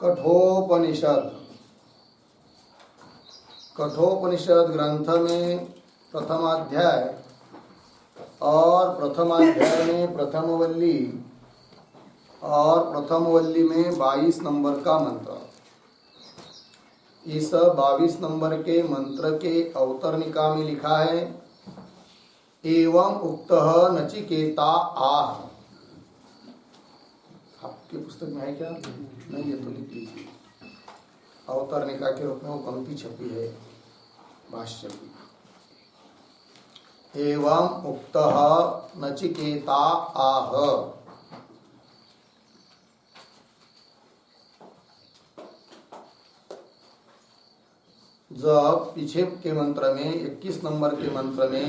कठोपनिषद। कठोपनिषद ग्रंथ में प्रथम अध्याय और प्रथम अध्याय में प्रथम वल्ली और प्रथम वल्ली में 22 नंबर का मंत्र। इस 22 नंबर के मंत्र के अवतरणिका में लिखा है, एवं उक्तः नचिकेता आह। आपके पुस्तक में है क्या? नहीं है तो लिख लीजिए। अवतरणिका के रूप में वो पंक्ति छपी है भाष्य की। एवं उक्तः नचिकेता आह। जब पीछे के मंत्र में 21 नंबर के मंत्र में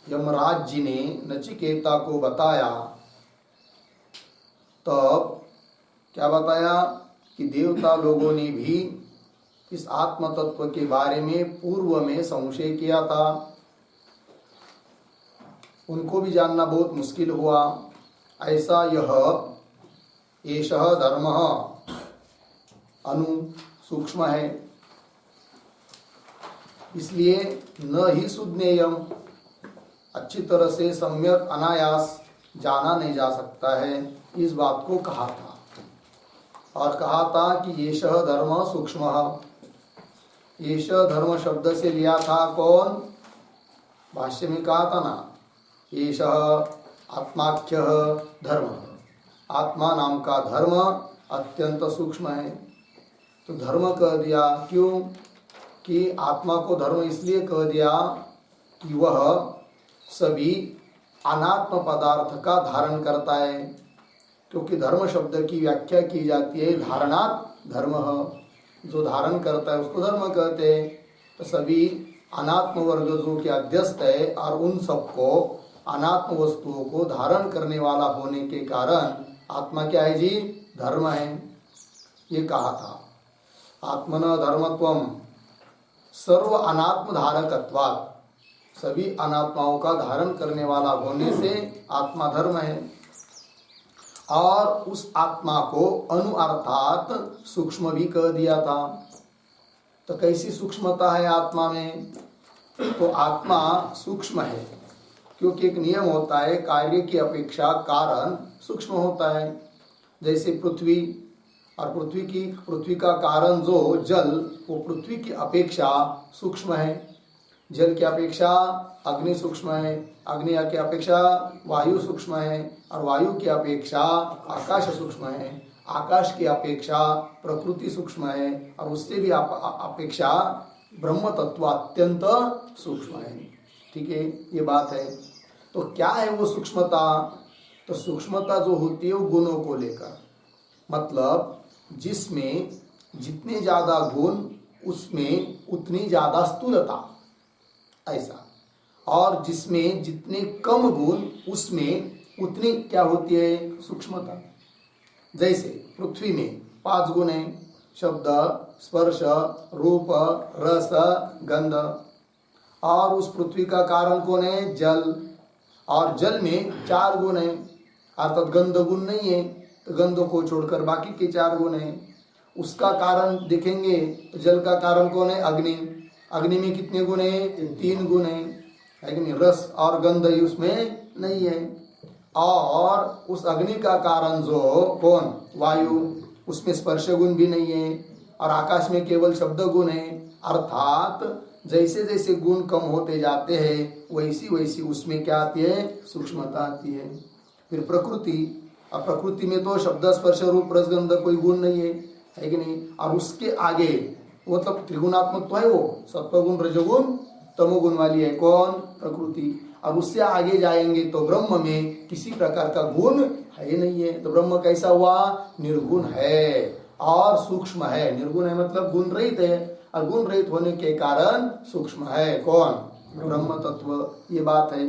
यमराज जी ने नचिकेता को बताया, तब क्या बताया कि देवता लोगों ने भी इस आत्म तत्व के बारे में पूर्व में संशय किया था। उनको भी जानना बहुत मुश्किल हुआ। ऐसा एषः धर्मः अनु सूक्ष्म है, इसलिए न ही सुज्ञेयम, अच्छी तरह से सम्यक अनायास जाना नहीं जा सकता है। इस बात को कहा था और कहा था कि एषः धर्म सूक्ष्म। एषः धर्म शब्द से लिया था कौन? भाष्य में कहा था ना, एषः आत्माख्यः धर्म। आत्मा नाम का धर्म अत्यंत सूक्ष्म है। तो धर्म कह दिया क्यों? कि आत्मा को धर्म इसलिए कह दिया कि वह सभी अनात्म पदार्थ का धारण करता है। क्योंकि धर्म शब्द की व्याख्या की जाती है धारणात् धर्म। जो धारण करता है उसको धर्म कहते हैं। तो सभी अनात्म वर्ग जो कि अध्यस्त है और उन सबको अनात्म वस्तुओं को धारण करने वाला होने के कारण आत्मा क्या है जी? धर्म है। ये कहा था। आत्मन धर्मत्वम सर्व अनात्म धारकत्वात्, सभी अनात्माओं का धारण करने वाला होने से आत्मा धर्म है। और उस आत्मा को अनु अर्थात सूक्ष्म भी कह दिया था। तो कैसी सूक्ष्मता है आत्मा में? तो आत्मा सूक्ष्म है क्योंकि एक नियम होता है, कार्य की अपेक्षा कारण सूक्ष्म होता है। जैसे पृथ्वी, और पृथ्वी का कारण जो जल, वो पृथ्वी की अपेक्षा सूक्ष्म है। जल की अपेक्षा अग्नि सूक्ष्म है, अग्नि की अपेक्षा वायु सूक्ष्म है, और वायु की अपेक्षा आकाश सूक्ष्म है, आकाश की अपेक्षा प्रकृति सूक्ष्म है, और उससे भी अपेक्षा ब्रह्म तत्व अत्यंत सूक्ष्म है। ठीक है, ये बात है। तो क्या है वो सूक्ष्मता? तो सूक्ष्मता जो होती है वो गुणों को लेकर, मतलब जिसमें जितने ज्यादा गुण उसमें उतनी ज्यादा स्थूलता, ऐसा। और जिसमें जितने कम गुण उसमें उतनी क्या होती है? सूक्ष्मता। जैसे पृथ्वी में 5 गुण हैं, शब्द, स्पर्श, रूप, रस, गंध। और उस पृथ्वी का कारण कौन है? जल। और जल में 4 गुण हैं, अर्थात गंध गुण नहीं है, तो गंध को छोड़कर बाकी के 4 गुण हैं। उसका कारण देखेंगे तो जल का कारण कौन है? अग्नि। अग्नि में कितने गुण हैं? 3 गुण हैं, है कि नहीं? रस और गंध उसमें नहीं है। और उस अग्नि का कारण जो कौन? वायु, उसमें स्पर्श गुण भी नहीं है। और आकाश में केवल शब्द गुण है। अर्थात जैसे जैसे गुण कम होते जाते हैं वैसी वैसी उसमें क्या आती है? सूक्ष्मता आती है। फिर प्रकृति, और प्रकृति में तो शब्द, स्पर्श, रूप, रस, गंध कोई गुण नहीं है कि नहीं? और उसके आगे मतलब त्रिगुणात्मक तो है वो, सत्वगुण, रजोगुण, तमोगुण वाली है कौन? प्रकृति। और उससे आगे जाएंगे तो ब्रह्म में किसी प्रकार का गुण है नहीं है। तो ब्रह्म कैसा हुआ? निर्गुण है और सूक्ष्म है। निर्गुण है मतलब गुण रहित है, और गुण रहित होने के कारण सूक्ष्म है कौन? ब्रह्म तत्व। ये बात है।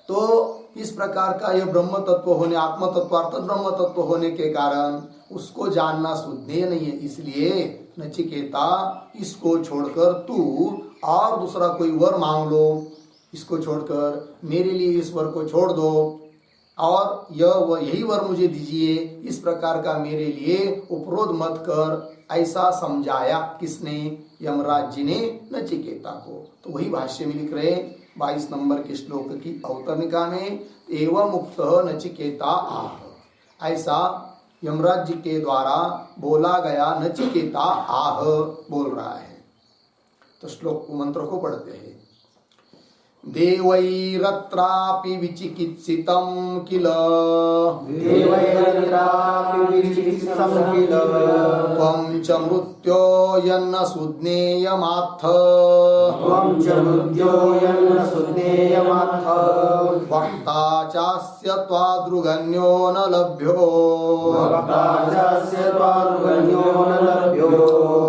तो इस प्रकार का यह ब्रह्म तत्व होने, आत्म तत्व अर्थात ब्रह्म तत्व होने के कारण उसको जानना सुज्ञेय नहीं है। इसलिए नचिकेता, इसको छोड़कर तू और दूसरा कोई वर मांग लो। इसको छोड़कर मेरे लिए इस वर को छोड़ दो। और यही वर मुझे दीजिए, इस प्रकार का मेरे लिए उपरोध मत कर, ऐसा समझाया। किसने? यमराज जी ने नचिकेता को। तो वही भाष्य में लिख रहे 22 नंबर के श्लोक की अवतरणिका में, एवं मुक्त नचिकेता आह, ऐसा यमराज जी के द्वारा बोला गया नचिकेता आह बोल रहा है। तो श्लोक मंत्र को पढ़ते हैं। देवैरत्रापि विचिकित्सितं किल, देवैरत्रापि विचिकित्सितं किल, त्वं च मृत्यो यन्न सुज्ञेयमात्थ, त्वं च मृत्यो यन्न सुज्ञेयमात्थ, वक्ता चास्य त्वादृगन्यो न लभ्यो, वक्ता चास्य त्वादृगन्यो न लभ्यो,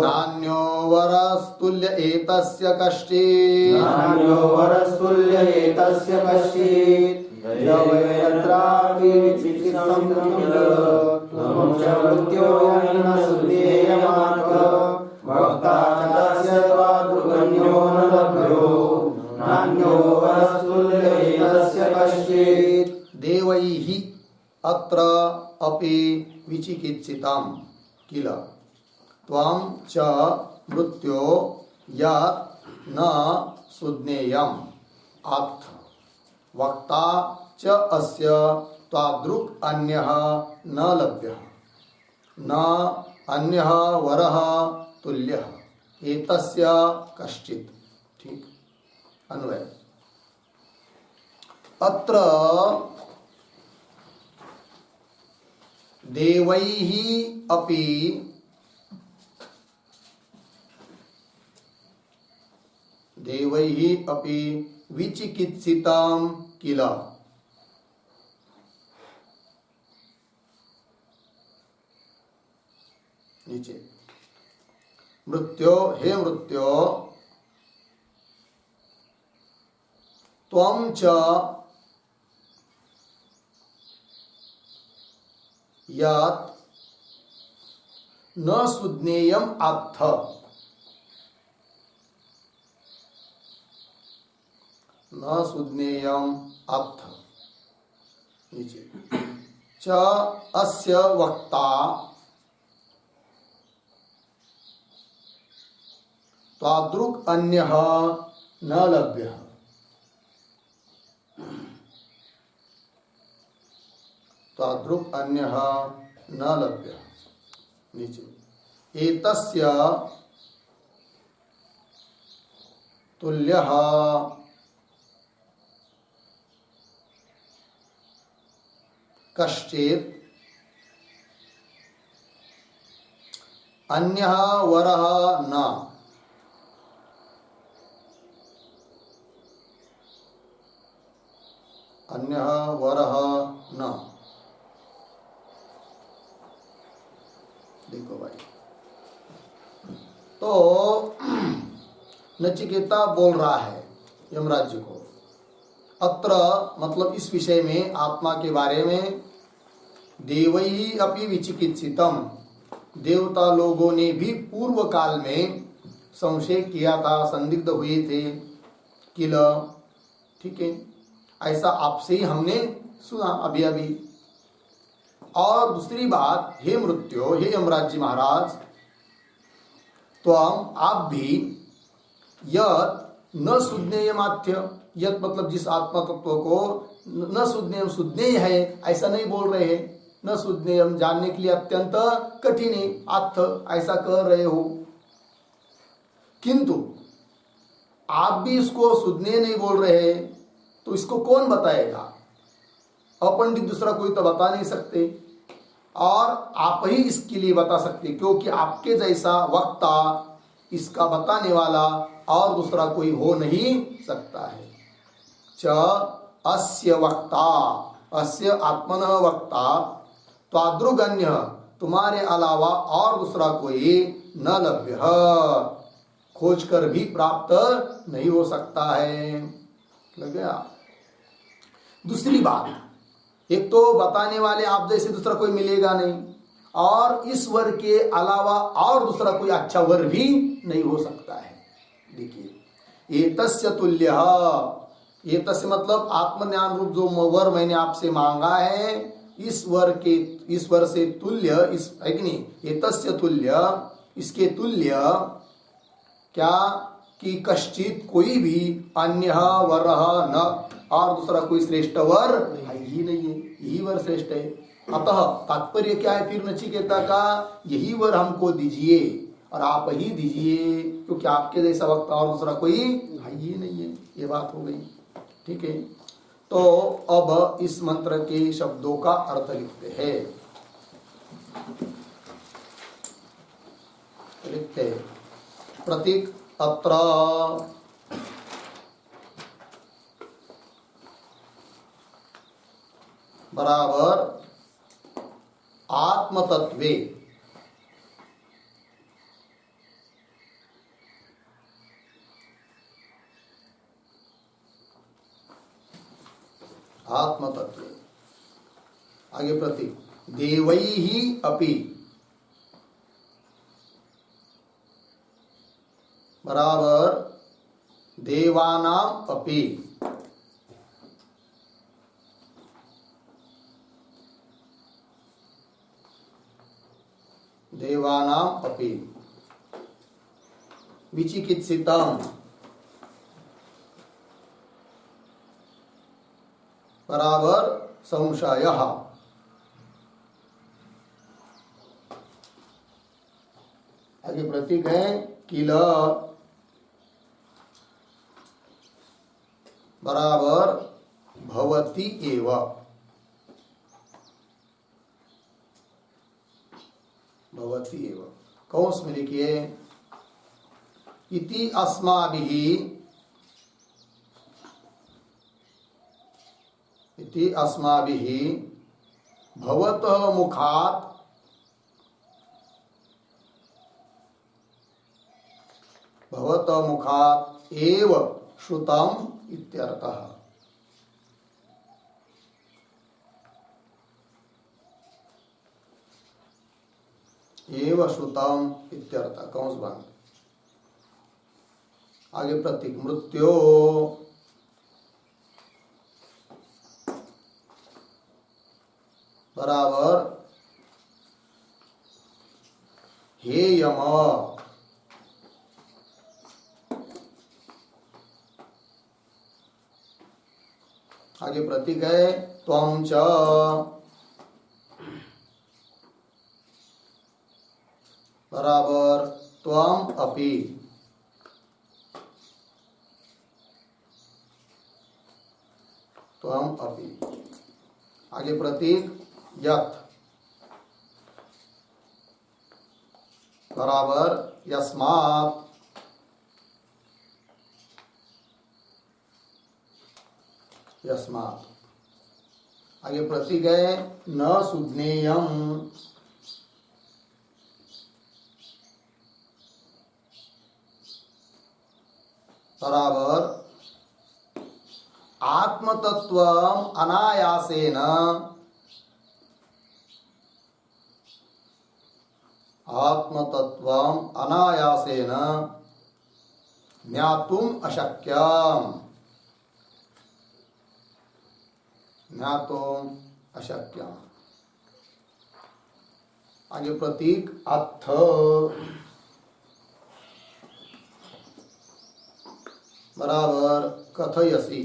नान्यो वरस्तुल्य एतस्य कश्चित्, नान्यो वरस्तुल्य एतस्य कश्चित्, देवैरत्रापि विचिकित्सितं किल, त्वं च मृत्यो यन्न सुज्ञेयमात्थ, वक्ता चास्य त्वादृगन्यो न लभ्यो, नान्यो वरस्तुल्य एतस्य कश्चित्। देवैः अत्र अपि विचिकित्सितं किल, त्वं च मृत्यो यत् न सुज्ञेयम् अथ, वक्ता च अस्य त्वादृक् अन्यः न लभ्यः, न अन्यः वरः तुल्यः एतस्य कश्चित्। ठीक, अन्वय। अत्र देवैः अपि विचिकित्सितं किल, नीचे मृत्यो, हे मृत्यो, त्वं च यत् न सुज्ञेयम् अथ, न सुज्ञेयम् अथ, नीचे च अस्य वक्ता त्वादृक् अन्यः न लभ्यः, त्वादृक् अन्यः न लभ्यः, नीचे एतस्य तुल्यः कश्चित् अन्यः वरः न, अन्यः वरः न। देखो भाई, तो नचिकेता बोल रहा है यमराज जी को, अत्र मतलब इस विषय में, आत्मा के बारे में, देवैः अपि विचिकित्सितम, देवता लोगों ने भी पूर्व काल में संशय किया था, संदिग्ध हुए थे, किल, ठीक है, ऐसा आपसे ही हमने सुना अभी अभी। और दूसरी बात, हे मृत्यो, हे यमराज जी महाराज, तो आप भी यत् न सुज्ञेयमात्य, यत् मतलब जिस आत्मा तत्व को न सुज्ञेय, सुज्ञेय है ऐसा नहीं बोल रहे हैं, न सुज्ञेयम जानने के लिए अत्यंत कठिन है, आत्थ ऐसा कह रहे हो, किंतु आप भी इसको सुज्ञेय नहीं बोल रहे हैं, तो इसको कौन बताएगा? अपंडित दूसरा कोई तो बता नहीं सकते, और आप ही इसके लिए बता सकते, क्योंकि आपके जैसा वक्ता, इसका बताने वाला और दूसरा कोई हो नहीं सकता है। च अस्य वक्ता, अस्य आत्मनः वक्ता, त्वादृगन्य, तुम्हारे अलावा और दूसरा कोई न लभ्य, खोज कर भी प्राप्त नहीं हो सकता है। लग गया? दूसरी बात, एक तो बताने वाले आप जैसे दूसरा कोई मिलेगा नहीं, और इस वर के अलावा और दूसरा कोई अच्छा वर भी नहीं हो सकता है। देखिए, एतस्य तुल्यः, ये तस्य मतलब आत्मज्ञान रूप जो वर मैंने आपसे मांगा है, इस वर से तुल्य, इस है कि नहीं, ये तस्य तुल्य, इसके तुल्य क्या कि कश्चित कोई भी अन्य वर न, और दूसरा कोई श्रेष्ठ वर है ही नहीं है, यही वर श्रेष्ठ है। अतः तात्पर्य क्या है फिर नचिकेता का, यही वर हमको दीजिए और आप ही दीजिए, क्योंकि आपके जैसा वक्त और दूसरा कोई है ही नहीं है। ये बात हो गई, ठीक है। तो अब इस मंत्र के शब्दों का अर्थ लिखते हैं। प्रतीक अत्र बराबर आत्मतत्वे, आत्मतत्वे। आगे प्रतीक देवैहि अपि बराबर देवानाम अपि, देवानाम अपि विचिकित्सितम् बराबर संशयः। आगे प्रतीक है किल बराबर भवति एव, भवति एव। कौंस में लिखिए इति अस्माभिः, इति अस्माभिः भवतः मुखात् भवतः मुखात् एव श्रुतम् इत्यर्थः। एव श्रुतम् इत्यर्थः, कौंस बंद। आगे प्रतीक मृत्यो बराबर हे यम, आगे प्रतीक है त्वं च बराबर त्वं अपि, त्वं अपि। आगे प्रतीक यत् बराबर यस्मात्, यस्मात्। आगे प्रतीक है न सुज्ञेयम् बराबर आत्मतत्वम् अनायासेन, आत्मतत्वम् अनायासेन ज्ञातुम् अशक्यम्, ज्ञातुम् अशक्यम्। आगे प्रतीक अथ बराबर कथयसि,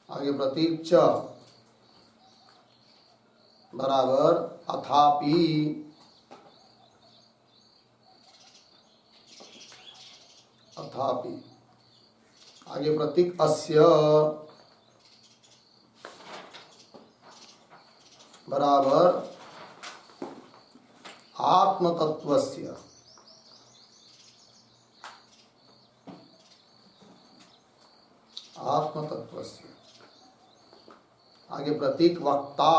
आगे प्रतीक च बराबर अथापि, अथापि। आगे प्रतीक अस्य बराबर आत्मतत्वस्य, आत्मतत्वस्य। आगे प्रतीक वक्ता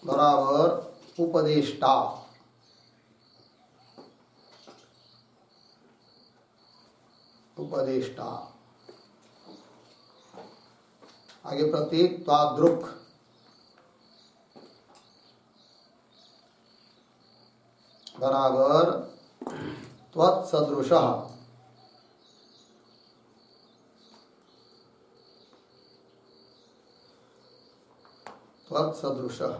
बराबर उपदेष्टा, उपदेष्टा। आगे प्रतीक तादृक् बराबर त्वत्सदृशः। त्वत्सदृशः।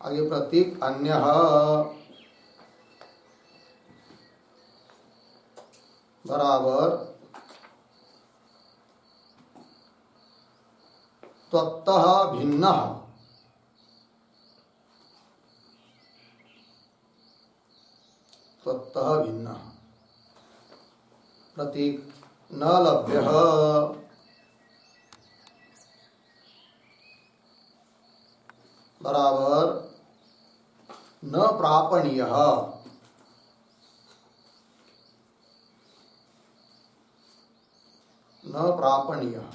आगे प्रतीक अन्यः बराबर त्वत्तः भिन्नः। त्वत्तः भिन्नः। प्रतीक न लभ्यः बराबर न प्रापणीयः। न प्रापणीयः।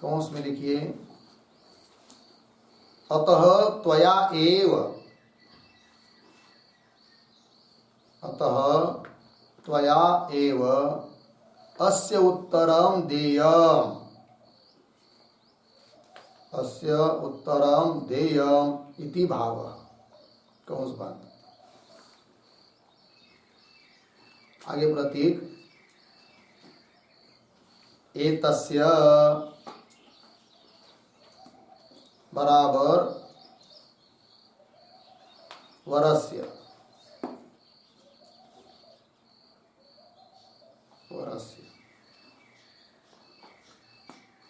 कौंस में लिखिए अतः त्वया एव। अतः त्वया एव अस्य उत्तरं देयम्। अस्य उत्तरं देयम् इति भावः। कौंस बंद। आगे प्रतीक एतस्य बराबर वरस्य। वरस्य।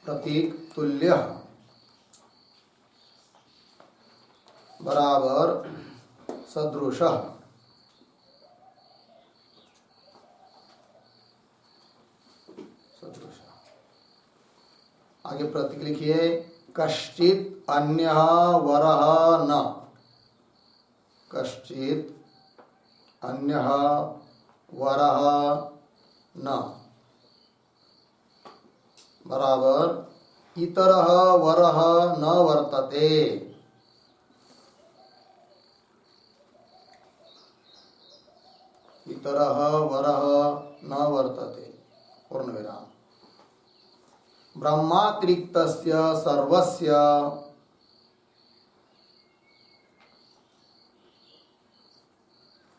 प्रतीक तुल्यः बराबर सदृशः। सदृशः। आगे प्रतीक लिखिए कश्चित् अन्यः वरः न। कश्चित् अन्यः वरः न बराबर इतरः वरः न वर्तते। इतरः वरः न वर्तते। पूर्णविराम। ब्रह्मातिरिक्तस्य सर्वस्य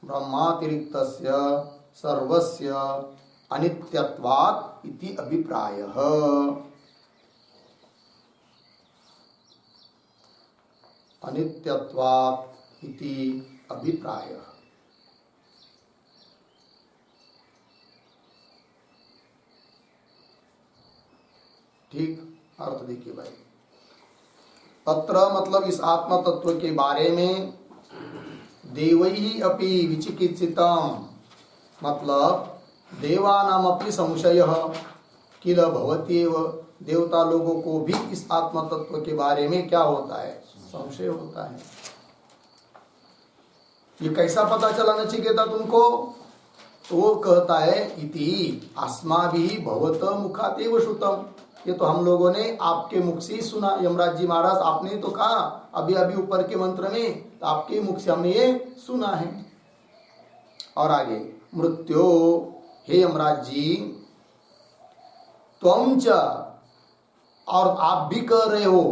ब्रह्मातिरिक्तस्य सर्वस्य अनित्यत्वात् इति अभिप्रायः। अनित्यत्वात् इति अभिप्रायः। ठीक अर्थ देखिए भाई। तत्र मतलब इस आत्म तत्व के बारे में देवैः अपि विचिकित्सितम् मतलब देवानाम अपि संशयः किल भवत्येव। देवता लोगों को भी इस आत्म तत्व के बारे में क्या होता है? संशय होता है। ये कैसा पता चला नचिकेता तुमको? तो वो कहता है इति अस्माभिः भवत मुखातेव श्रुतम्। ये तो हम लोगों ने आपके मुख से सुना। यमराज जी महाराज आपने तो कहा अभी अभी ऊपर के मंत्र में, तो आपके मुख से हमने ये सुना है। और आगे मृत्यो हे यमराज जी त्वं च और आप भी कह रहे हो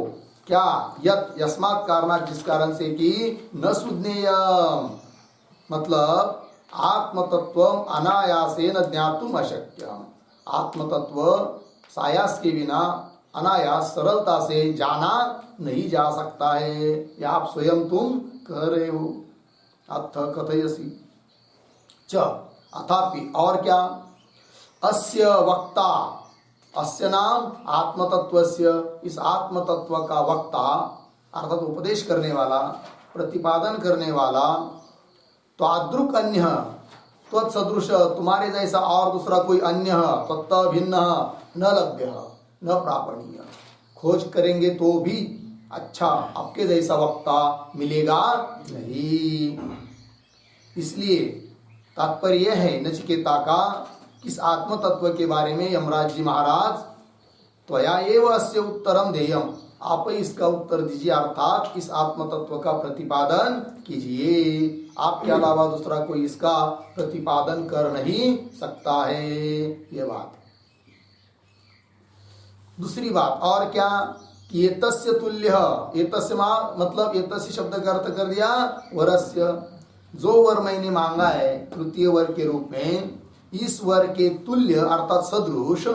क्या? यत् यस्मात् कारणात् जिस कारण से कि न सुज्ञेयम् मतलब आत्मतत्वम् अनायासेन ज्ञातुम् अशक्यम्। आत्मतत्व सायास के बिना अनायास सरलता से जाना नहीं जा सकता है। या आप स्वयं तुम कह रहे हो। अथ कथयसि च अथापि और क्या? अस्य वक्ता अस्य नाम आत्मतत्वस्य इस आत्मतत्व का वक्ता अर्थात उपदेश करने वाला प्रतिपादन करने वाला त्वादृक् अन्य त्वत्सदृश तुम्हारे जैसा और दूसरा कोई अन्य तत्त भिन्न न लभ्य न प्रापणीय। खोज करेंगे तो भी अच्छा आपके जैसा वक्ता मिलेगा नहीं। इसलिए तात्पर्य है नचिकेता का इस आत्म तत्व के बारे में यमराज जी महाराज त्वया एव अस्य उत्तरम देयम आप इसका उत्तर दीजिए अर्थात इस आत्म तत्व का प्रतिपादन कीजिए। आपके अलावा दूसरा कोई इसका प्रतिपादन कर नहीं सकता है। ये बात। दूसरी बात और क्या कि एतस्य तुल्य, एतस्य मतलब एतस्य शब्द का अर्थ कर दिया वरस्य, जो वर मैंने मांगा है तृतीय वर के रूप में, इस वर के तुल्य अर्थात सदृश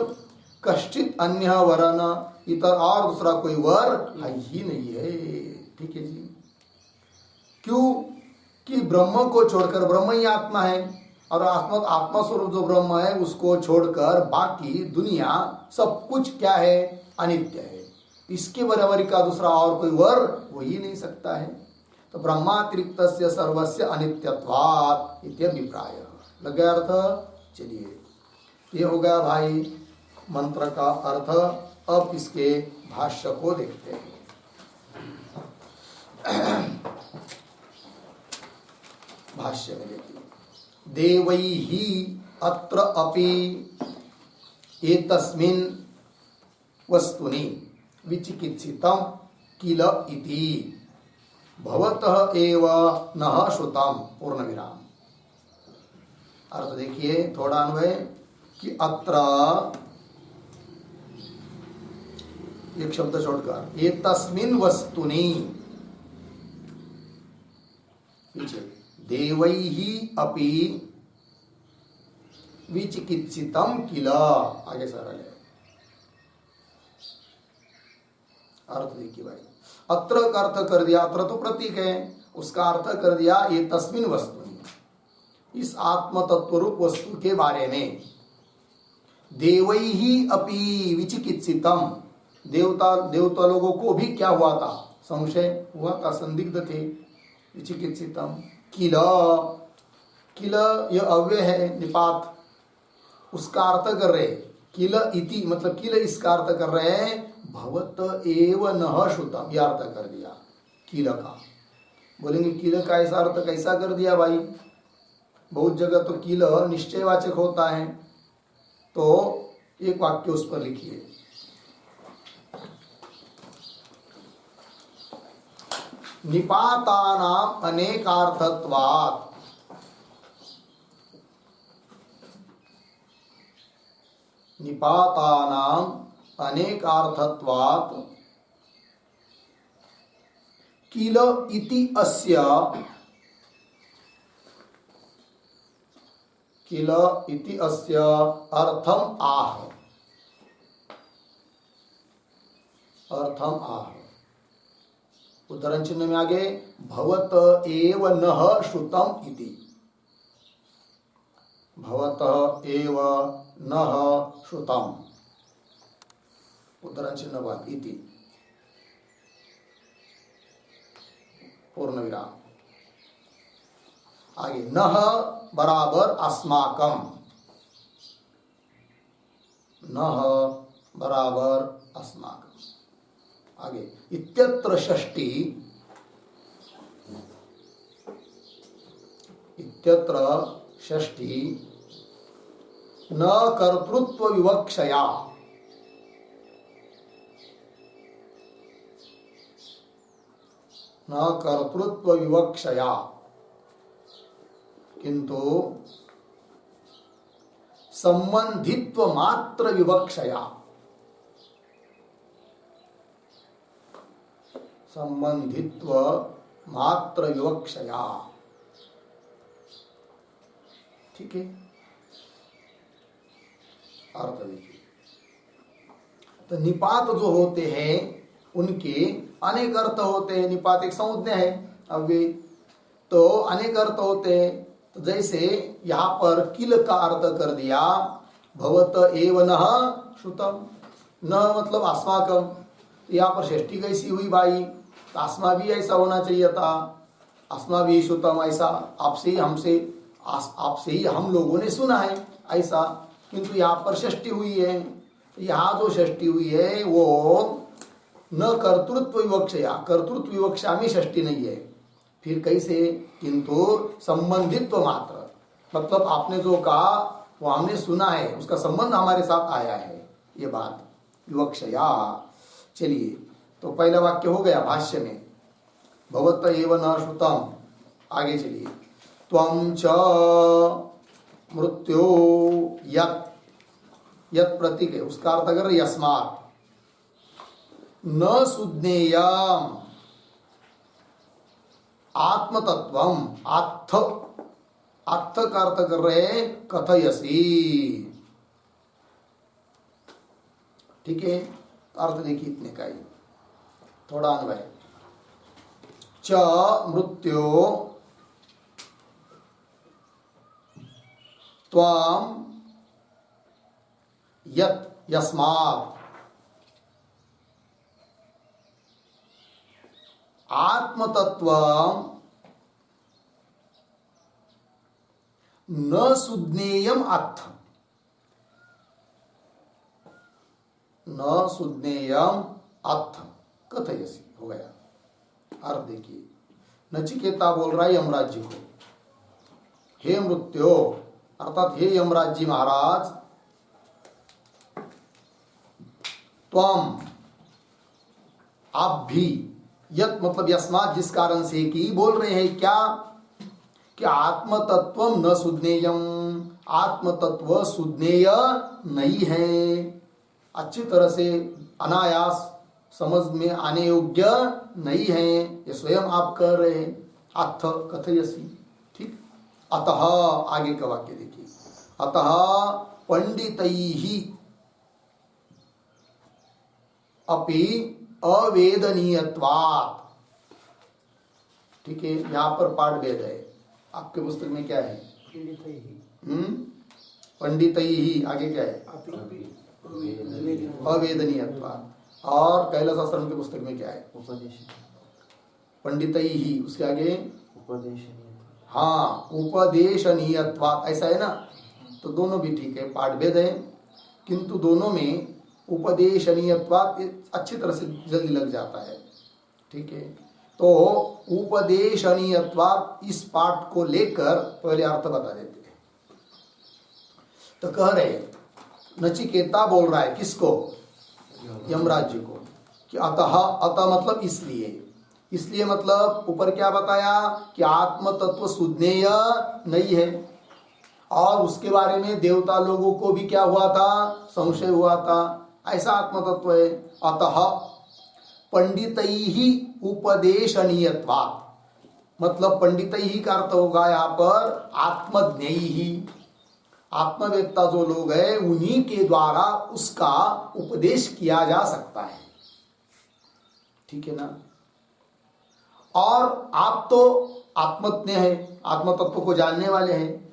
कश्चित अन्य वरन, इतर और दूसरा कोई वर है ही नहीं है। ठीक है जी। क्यों? कि ब्रह्म को छोड़कर, ब्रह्म ही आत्मा है और आत्मा स्वरूप जो ब्रह्म है उसको छोड़कर बाकी दुनिया सब कुछ क्या है? अनित्य है। इसके बराबरी का दूसरा और कोई वर हो ही नहीं सकता है। तो ब्रह्मातिरिक्त सर्वस्य अनित्यत्वात् इत्यभिप्राय। लग गया अर्थ? चलिए, ये हो गया भाई मंत्र का अर्थ। अब इसके भाष्य को देखते हैं। भाष्य में देखिए, देवैहि अत्र अपि एतस्मिन् वस्तुनि विचिकित्सितं किल इति भवतः एव नः श्रुतं। पूर्ण विराम। अर्थ देखिए, थोड़ा अन्वय कि अत्र एक शब्द छोड़कर एतस्मिन् वस्तुनि, देवैहि अपि विचिकित्सितं किल, आगे सरल है। अर्थ देखिए भाई, अत्र का अर्थ कर दिया, अत्र तो प्रतीक है, उसका अर्थ कर दिया ये तस्मिन वस्तु, इस आत्म तत्व रूप वस्तु के बारे में। देवैहि अपि विचिकित्सितम, देवता लोगों को भी क्या हुआ था? संशय हुआ था, संदिग्ध थे। विचिकित्सितम किल, किल यह अव्यय है निपात, उसका अर्थ कर रहे किल इति, मतलब किल इसका अर्थ कर रहे हैं भवत एव नः श्रुतम, यह अर्थ कर दिया किल का। बोलेंगे किल का ऐसा अर्थ कैसा कर दिया भाई? बहुत जगह तो किल निश्चयवाचक होता है, तो एक वाक्य उस पर लिखिए, निपातानाम अनेकार्थत्वात्, निपातानाम अनेकार्थत्वात् किल इति अस्य, किल इति अस्य अर्थम आह, अर्थम आह। उदाहरण चिन्ह में आगे भवत एव नः श्रुतम इति, भवत एव नः श्रुतम, उदाहरण चिन्ह बाद इति, पूर्ण विराम। आगे नः बराबर अस्माकम, नः बराबर अस्माकम। आगे इत्यत्र षष्ठी, इत्यत्र षष्ठी न कर्तृत्व विवक्षया, न कर्तृत्व विवक्षया, किंतु संबंधित्व मात्र विवक्षया, संबंधित्व मात्र विवक्षया। ठीक है, अर्थ देखिए। तो निपात जो होते हैं उनके अनेक अर्थ होते हैं। निपात एक संज्ञा है, अव्यय, तो अनेक अर्थ होते हैं। तो जैसे यहाँ पर किल का अर्थ कर दिया भवत एव नः श्रुतम, न मतलब अस्माकम, तो यहाँ पर षष्ठी कैसी हुई भाई? तो आस्मा भी ऐसा होना चाहिए था, आस्मा भी श्रुतम, ऐसा आपसे ही हमसे, आपसे ही हम लोगों ने सुना है ऐसा, किंतु यहाँ पर षष्ठी हुई है। तो यहाँ जो षष्ठी हुई है वो न कर्तृत्व विवक्षया, कर्तृत्व विवक्षा में षष्ठी नहीं है। फिर कैसे? किंतु संबंधित्व मात्र, मतलब आपने जो कहा वो हमने सुना है, उसका संबंध हमारे साथ आया है, ये बात विवक्षया। चलिए, तो पहला वाक्य हो गया भाष्य में, भवत एव न श्रुतम। आगे चलिए, त्वं च मृत्यो यत्, यत् प्रतीक है, उसका अर्थ अगर यस्मात्, न सुज्ञेयम आत्मतत्वम, आत्थ आत्थ का अर्थ कर रहे कथयसी। ठीक है, अर्थ देखिए इतने का ही, थोड़ा अन्वय। च मृत्यो त्वम यत् यस्मात् आत्मतत्वम न सुज्ञेयम अथ, न सुज्ञेयम अथ कथयसी, हो गया। अर्थ देखिए, नचिकेता बोल रहा है यमराज जी को, हे मृत्यो अर्थात हे यमराज जी महाराज, त्वम आप भी, यत मतलब यस्मात् जिस कारण से कि बोल रहे हैं क्या कि आत्म तत्व न सुज्ञेयम, आत्म तत्व सुज्ञेय नहीं है, अच्छी तरह से अनायास समझ में आने योग्य नहीं है, ये स्वयं आप कह रहे हैं। अथ कथयसी, ठीक। अतः आगे का वाक्य देखिए, अतः पंडितैहि अपि अवेदनीयत्वात्, ठीक है, यहां पर पाठ भेद है। आपके पुस्तक में क्या है? पंडितैहि, आगे क्या है? अवेदनीयत्वात्। और कैलासाश्रम की पुस्तक में क्या है? पंडितैहि, उसके आगे हाँ उपदेशनीयत्वात्, ऐसा है ना। तो दोनों भी ठीक है, पाठ भेद है, किंतु दोनों में उपदेशनीयत्वात् अच्छी तरह से जल्दी लग जाता है, ठीक है। तो उपदेशनीयत्वात् इस पाठ को लेकर पहले अर्थ बता देते हैं। तो कह रहे नचिकेता बोल रहा है किसको? यमराज जी को, कि अतः, अतः मतलब इसलिए, इसलिए मतलब ऊपर क्या बताया कि आत्म तत्व सुज्ञेय नहीं है, और उसके बारे में देवता लोगों को भी क्या हुआ था? संशय हुआ था, ऐसा आत्म तत्व है। अतः पंडितैहि उपदेशनीयत्वात्, मतलब पंडितैहि का अर्थ होगा यहाँ पर आत्मज्ञेयि, आत्मवेत्ता जो लोग हैं उन्हीं के द्वारा उसका उपदेश किया जा सकता है, ठीक है ना। और आप तो आत्मज्ञ हैं, आत्म तत्व को जानने वाले हैं,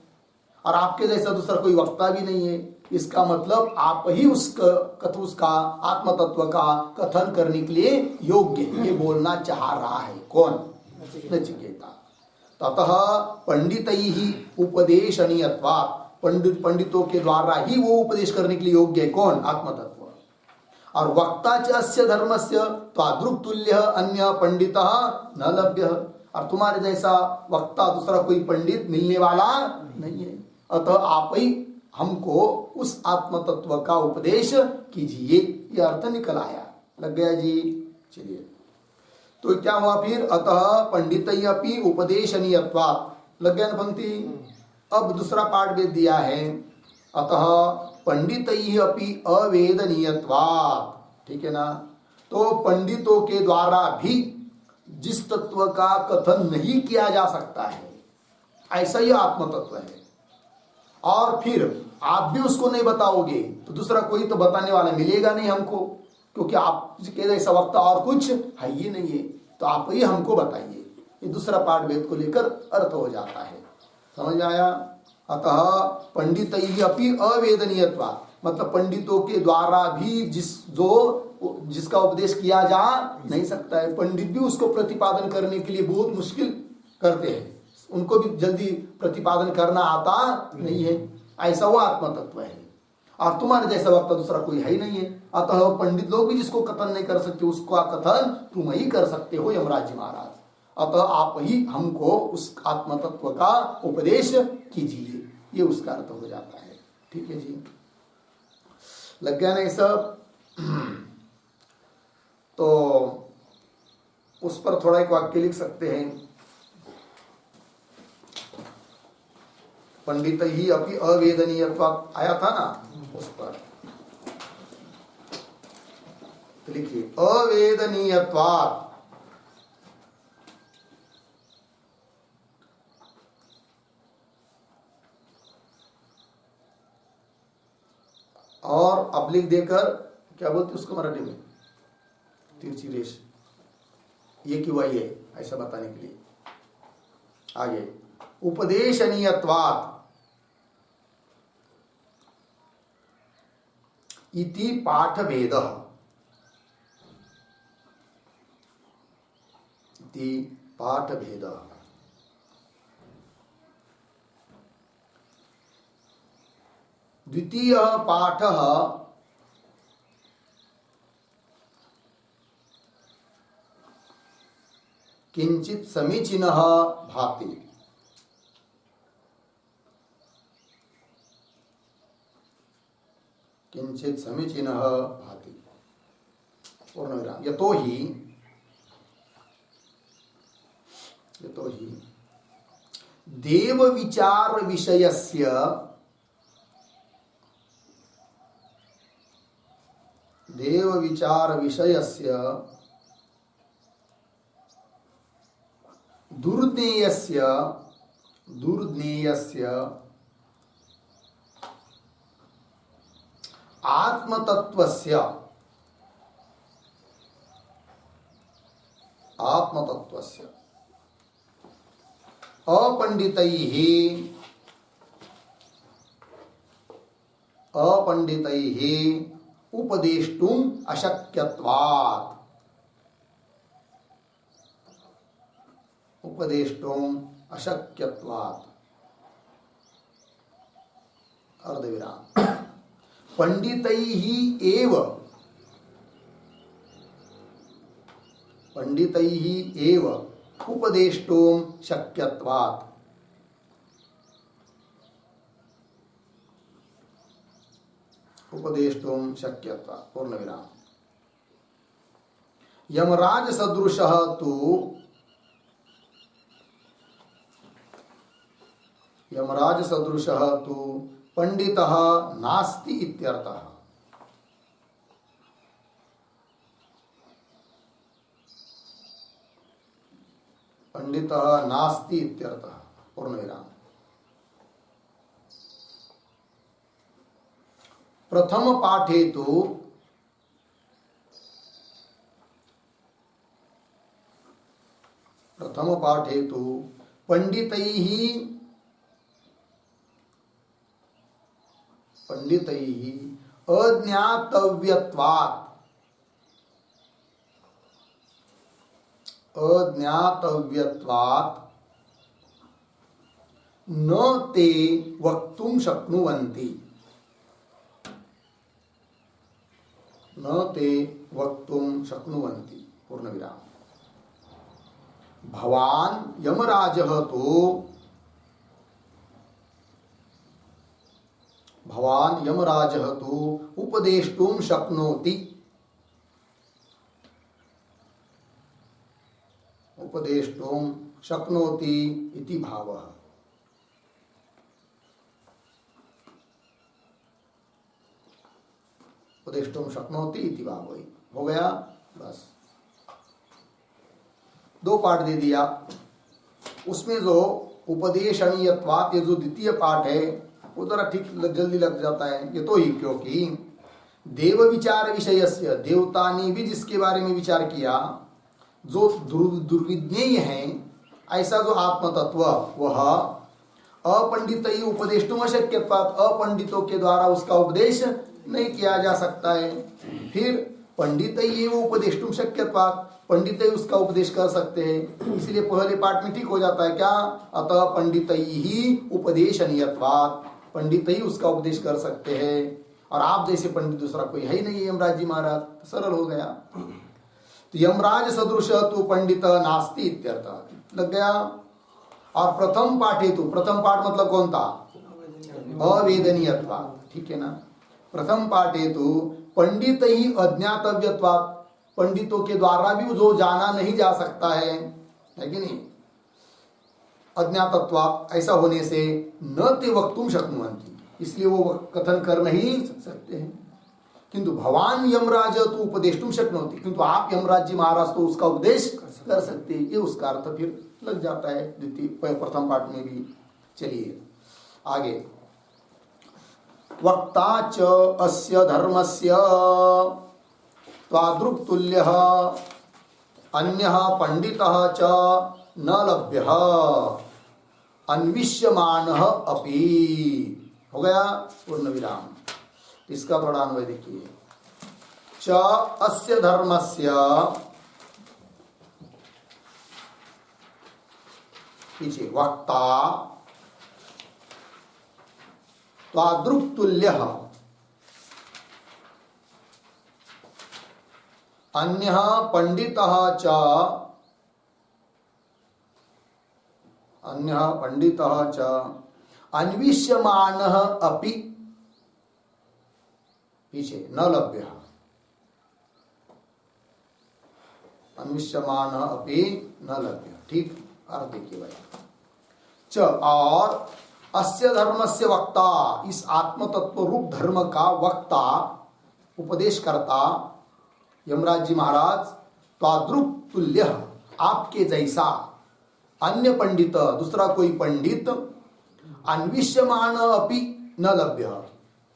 और आपके जैसा दूसरा कोई वक्ता भी नहीं है, इसका मतलब आप ही उसका आत्म तत्व का कथन करने के लिए योग्य है, ये बोलना चाह रहा है। कौन? नचिकेता। ततः पंडितैहि उपदेशनीयत्वात्, पंडितों के द्वारा ही वो उपदेश करने के लिए योग्य है। कौन? आत्म तत्व। और वक्ता च अस्य धर्मस्य त्वादृक् तुल्य अन्य पंडितः न लभ्य, और तुम्हारे जैसा वक्ता दूसरा कोई पंडित मिलने वाला नहीं है, अतः आप ही हमको उस आत्म तत्व का उपदेश कीजिए। ये अर्थ निकल आया, लग गया जी। चलिए, तो क्या हुआ फिर? अतः पंडितैहि अपि उपदेशनीयत्वात्, लग गया ना पंक्ति। अब दूसरा पाठ भेद दिया है, अतः पंडितैहि अपि अवेदनीयत्वात्, ठीक है ना। तो पंडितों के द्वारा भी जिस तत्व का कथन नहीं किया जा सकता है, ऐसा ही आत्म तत्व है, और फिर आप भी उसको नहीं बताओगे तो दूसरा कोई तो बताने वाला मिलेगा नहीं हमको, क्योंकि आप के जैसा वक्ता और कुछ है ही नहीं है, तो आप ही हमको बताइए। ये दूसरा पाठ भेद को लेकर अर्थ हो जाता है, समझ में आया। अतः पंडितैहि अपि अवेदनीयत्वात्, मतलब पंडितों के द्वारा भी जिसका उपदेश किया जा नहीं सकता है, पंडित भी उसको प्रतिपादन करने के लिए बहुत मुश्किल करते हैं, उनको भी जल्दी प्रतिपादन करना आता नहीं है, ऐसा वो आत्म तत्व है। और तुम्हारे जैसा वक्ता दूसरा कोई है ही नहीं है, अतः पंडित लोग भी जिसको कथन नहीं कर सकते उसका कथन तुम ही कर सकते हो यमराज जी महाराज, अतः आप ही हमको उस आत्म तत्व का उपदेश कीजिए, ये उसका अर्थ हो जाता है। ठीक है जी, लग गया नहीं सब? तो उस पर थोड़ा एक वाक्य लिख सकते हैं, पंडितैहि अपि अवेदनीयत्वात् आया था ना, उस पर तो लिखिए अवेदनीयत्वात्, और अब्लिक देकर क्या बोलते उसको मराठी में, तिरछी रेश, ये कि वही है ऐसा बताने के लिए। आगे उपदेशनीयत्वात् इति पाठभेदः, इति पाठभेदः। द्वितीय पाठः किंचित समीचीनः भाति, किंचित समीचीनः भाति, पूर्णविराम। यतोहि देव विचार विषयस्य दुर्ज्ञेयस्य आत्मतत्वस्य अपंडितैः उपदेष्टुम् अशक्यत्वात्, अर्धविराम। पंडितैः एव उपदेष्टुम् शक्यत्वात्, पूर्णविराम। यमराज सदृशः तु पंडितः नास्ति इत्यर्थः। पूर्णविराम। प्रथम पाठे तु पंडितैः अज्ञातव्यत्वात् न ते वक्तुं शक्नुवन्ति, पूर्णविराम। भवान् यमराजः तु उपदेष्टुं शक्नोति, इति भावः। उपदेष्टुं शक्नोति इति भावः हो गया। बस 2 पाठ दे दिया। उसमें जो उपदेशनीयत्वात्, ये जो द्वितीय पाठ है वो जरा ठीक जल्दी लग जाता है। ये तो ही क्योंकि देव विचार विषयस्य, देवता ने भी जिसके बारे में विचार किया, जो दुर्विज्ञेय है, ऐसा जो आत्म तत्व, वह अपंडित ही उपदेष्टुम अशक्यत्वात्, अपंडितों के द्वारा उसका उपदेश नहीं किया जा सकता है। फिर पंडित ही वो उपदेष्टुम शक्यत्वात्, पंडित ही उसका उपदेश कर सकते हैं। इसलिए पहले पाठ में ठीक हो जाता है क्या, अतः पंडित ही उपदेशनीयत्वात्, पंडित ही उसका उपदेश कर सकते हैं, और आप जैसे पंडित दूसरा कोई है ही नहीं है यमराज जी महाराज, तो सरल हो गया। तो यमराज सदृश तो पंडित नास्ति इत्यर्थ लग गया। और प्रथम पाठे तो, प्रथम पाठ मतलब कौन था, अवेदनीयत्वात्, ठीक है ना। प्रथम पाठे तो पंडित ही अज्ञातव्यत्वात्, पंडितों के द्वारा भी जो जाना नहीं जा सकता है कि नहीं, अज्ञातत्वात्, ऐसा होने से न ते वक्तुम शक्नुवन्ति, इसलिए वो कथन कर नहीं सकते हैं। किंतु भवान यमराज तो उपदेष्टुम शक्नोति, किंतु आप यमराज जी महाराज तो उसका उपदेश कर सकते हैं। ये उसका अर्थ फिर लग जाता है द्वितीय प्रथम पाठ में भी। चलिए आगे, वक्ता च अस्य धर्मस्य त्वादृक् तुल्यः अन्यः पंडितः च न लभ्यः अन्विष्यमानः अपि। हो गया पूर्ण विराम। इसका थोड़ा अन्वय देखिए। च अस्य धर्मस्य, पीछे वक्ता त्वादृक् तुल्यः अन्यः पंडितः च अन्विष्यमानः अपि, पीछे न लभ्यः अन्विष्यमानः अपि न लभ्यः। ठीक, अर्थ देखिए भाई। च और अस्य धर्मस्य वक्ता, इस आत्म तत्व रूप धर्म का वक्ता उपदेश करता यमराज जी महाराज, त्वादृक् तुल्य, आपके जैसा, अन्य पंडित, दूसरा कोई पंडित, अन्विष्यमान अपि न लभ्य,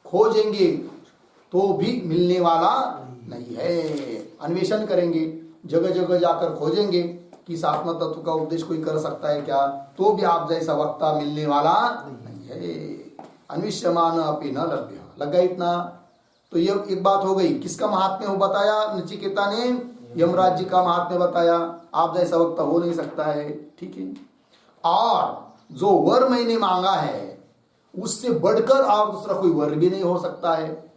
खोजेंगे तो भी मिलने वाला नहीं है। अन्वेषण करेंगे, जगह जगह जाकर खोजेंगे कि इस आत्म तत्व का उपदेश कोई कर सकता है क्या, तो भी आप जैसा वक्ता मिलने वाला नहीं है। अन्विष्यमान अपि न लभ्य, लगा इतना। तो ये एक बात हो गई। किसका महात्म्य हो बताया नचिकेता ने? यमराज जी का महात्म्य बताया। आप जैसा वक्ता हो नहीं सकता है, ठीक है। और जो वर मैंने मांगा है उससे बढ़कर और दूसरा कोई वर भी नहीं हो सकता है,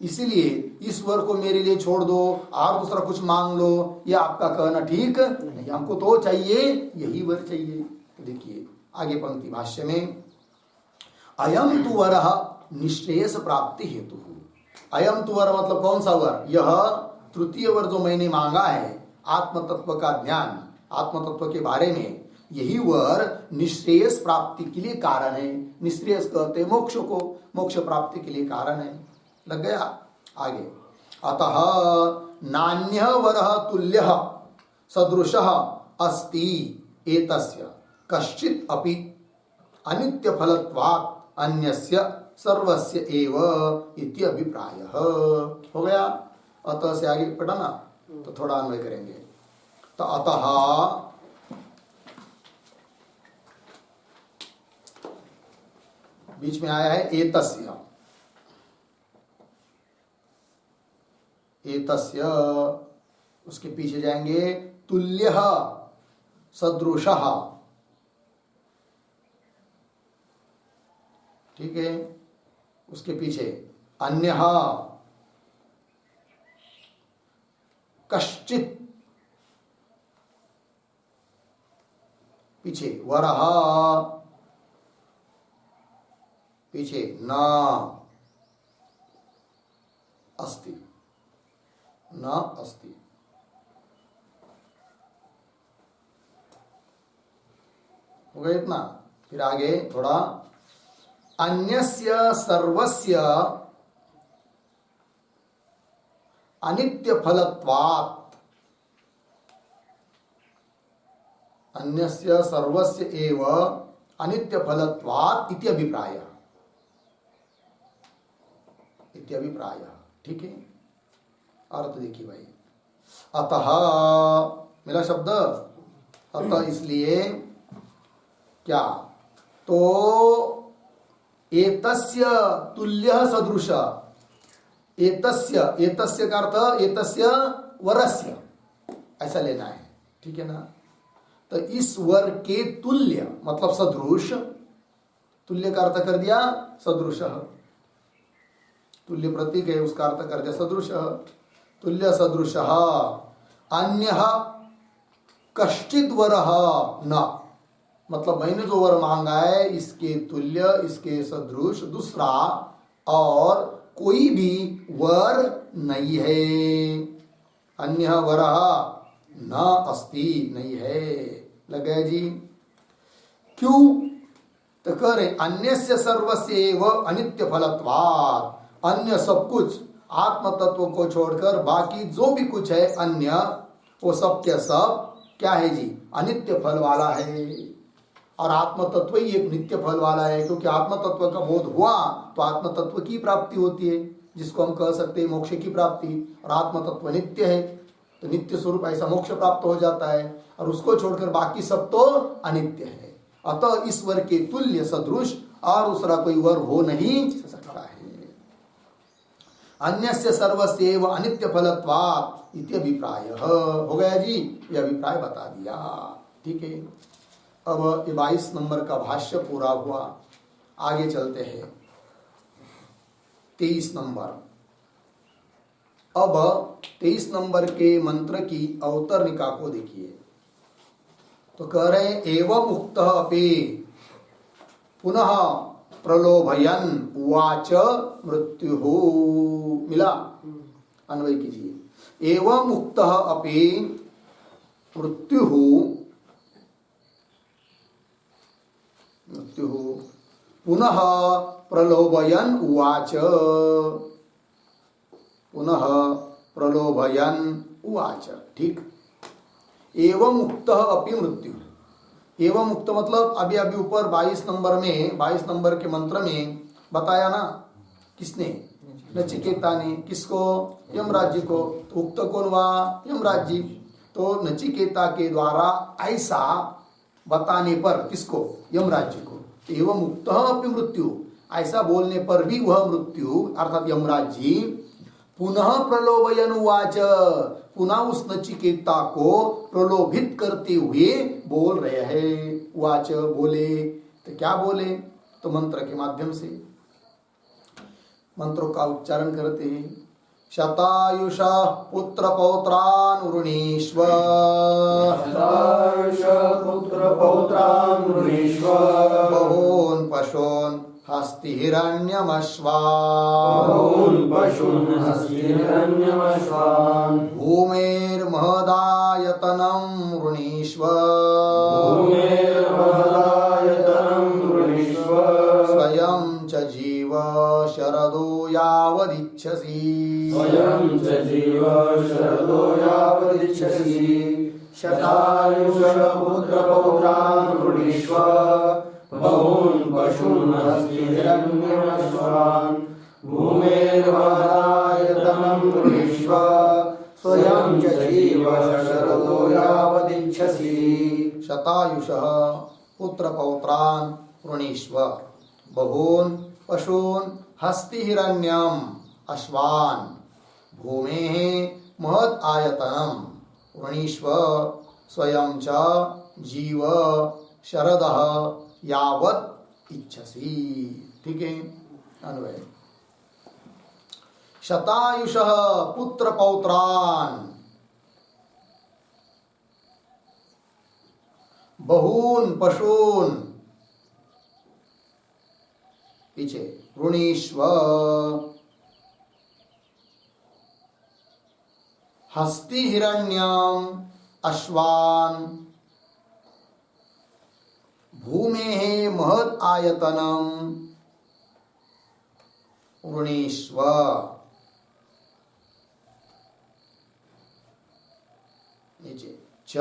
इसीलिए इस वर को मेरे लिए छोड़ दो और दूसरा कुछ मांग लो, यह आपका कहना ठीक नहीं। हमको तो चाहिए यही वर चाहिए। देखिए आगे पंक्ति भाष्य में, अयम तु वरः निश्रेयस प्राप्ति हेतु। अयम तु वर मतलब कौन सा वर? यह तृतीय वर जो मैंने मांगा है, आत्म तत्व का ज्ञान, आत्म तत्व के बारे में, यही वर निश्रेयस प्राप्ति के लिए कारण है। निश्रेयस कहते मोक्ष को, मोक्ष प्राप्ति के लिए कारण है। लग गया। आगे, अतः नान्यः वरः तुल्यः सदृशः अस्ति एतस्य कश्चित् अपि अनित्य फलत्वात् अन्यस्य सर्वस्य एव इति अभिप्रायः। हो गया। अतः से आगे पढ़ना तो थोड़ा अन्वय करेंगे। तो अतः बीच में आया है एतस्य, एतस्य, उसके पीछे जाएंगे तुल्यः सदृशः, ठीक है। उसके पीछे अन्यः कश्चित्, पीछे वरः, पीछे न अस्ति, न अस्ति। हो गया इतना। फिर आगे थोड़ा, अन्यस्य सर्वस्य अनित्य फलत्वात्, अन्यस्य सर्वस्य एव अनित्य फलत्वात् इति अभिप्रायः, इति अभिप्रायः, ठीक है। अर्थ देखिए भाई। अतः मिला शब्द, अतः इसलिए क्या, तो एतस्य तुल्यः सदृश, एतस्य, एतस्य का अर्थ एतस्य वरस्य, ऐसा लेना है, ठीक है ना। तो इस वर के तुल्य मतलब सदृश, तुल्य का अर्थ कर दिया सदृश, तुल्य प्रतीक है उसका अर्थ कर दिया सदृश, तुल्य सदृश। अन्यः कश्चित् वरः न, मतलब मैंने जो वर मांगा है इसके तुल्य, इसके सदृश दूसरा और कोई भी वर नहीं है। अन्य वरः न अस्ति, नहीं है। लग गया जी। क्यों? तो कह रहे अन्यस्य सर्वस्य एव अनित्य फलत्वात्, अन्य सब कुछ आत्म तत्व को छोड़कर बाकी जो भी कुछ है अन्य, वो सब के सब क्या है जी, अनित्य फल वाला है। और आत्म तत्व ही एक नित्य फल वाला है, क्योंकि आत्म तत्व का बोध हुआ तो आत्म तत्व की प्राप्ति होती है, जिसको हम कह सकते हैं मोक्ष की प्राप्ति। और आत्म तत्व नित्य है, तो नित्य स्वरूप ऐसा मोक्ष प्राप्त हो जाता है, और उसको छोड़कर बाकी सब तो अनित्य है। अतः ईश्वर के तुल्य सदृश और दूसरा कोई वर हो नहीं सकता है। अन्यस्य सर्वस्यैव अनित्य फलत्वात् इति अभिप्राय हो गया जी, ये अभिप्राय बता दिया। ठीक है, अब ये 22 नंबर का भाष्य पूरा हुआ। आगे चलते हैं 23 नंबर। अब 23 नंबर के मंत्र की अवतरणिका को देखिए। तो कह रहे हैं एवं उक्तः अपि पुनः प्रलोभयन् उवाच मृत्युः। मिला? अन्वय कीजिए। एवं उक्तः अपि मृत्युः पुनः प्रलोभयन् उवाच। पुनः प्रलोभयन् उवाच। ठीक। एवं उक्तः अपि मृत्यु। एवं उक्त मतलब अभी अभी ऊपर 22 नंबर में, 22 नंबर के मंत्र में बताया ना, किसने? नचिकेता ने। किसको? यमराज जी को। तो उक्त कौन हुआ? यमराज जी। तो नचिकेता के द्वारा ऐसा बताने पर किसको? यमराज जी को। एवं उक्तः अपि मृत्यु, ऐसा बोलने पर भी वह मृत्यु अर्थात यमराज जी पुनः प्रलोभयन् उवाच, पुनः उस नचिकेता को प्रलोभित करते हुए बोल रहे हैं। उवाच बोले, तो क्या बोले? तो मंत्र के माध्यम से मंत्रों का उच्चारण करते हैं। शतायुषः पुत्र पौत्रान् वृणीष्व। शतायुषः पुत्र पौत्रान् वृणीष्व। बहून् पशून् हस्तिहिरण्यमश्वान्। बहून् पशून् हस्तिहिरण्यमश्वान्। भूमेर्महदायतनं वृणीष्व। भूमेर्महदायतनं वृणीष्व। स्वयं च जीव शरदो यावदिच्छसि। स्वयं च जीव शरदो यावदिच्छसि। शतायुषः पुत्रपौत्रान् वृणीष्व। बहून् पशून् हस्तिहिरण्यमश्वान्। भूमेर्महदायतनं वृणीष्व। स्वयं च जीव शरदो यावदिच्छसि। शतायुषः पुत्रपौत्रान् वृणीष्व। बहून् पशून् हस्तिहिरण्यम् अश्वान्। भूमेः महद् आयतनं वृणीष्व। स्वयं च जीव शरदः यावत् इच्छसि। ठीक है, अन्वय। शतायुषः पुत्र पौत्रान् बहून् पशून् पीछे वृणीष्व। हस्तिहिरण्यम् अश्वान्। भूमेः महद् आयतनं वृणीष्व। नीचे च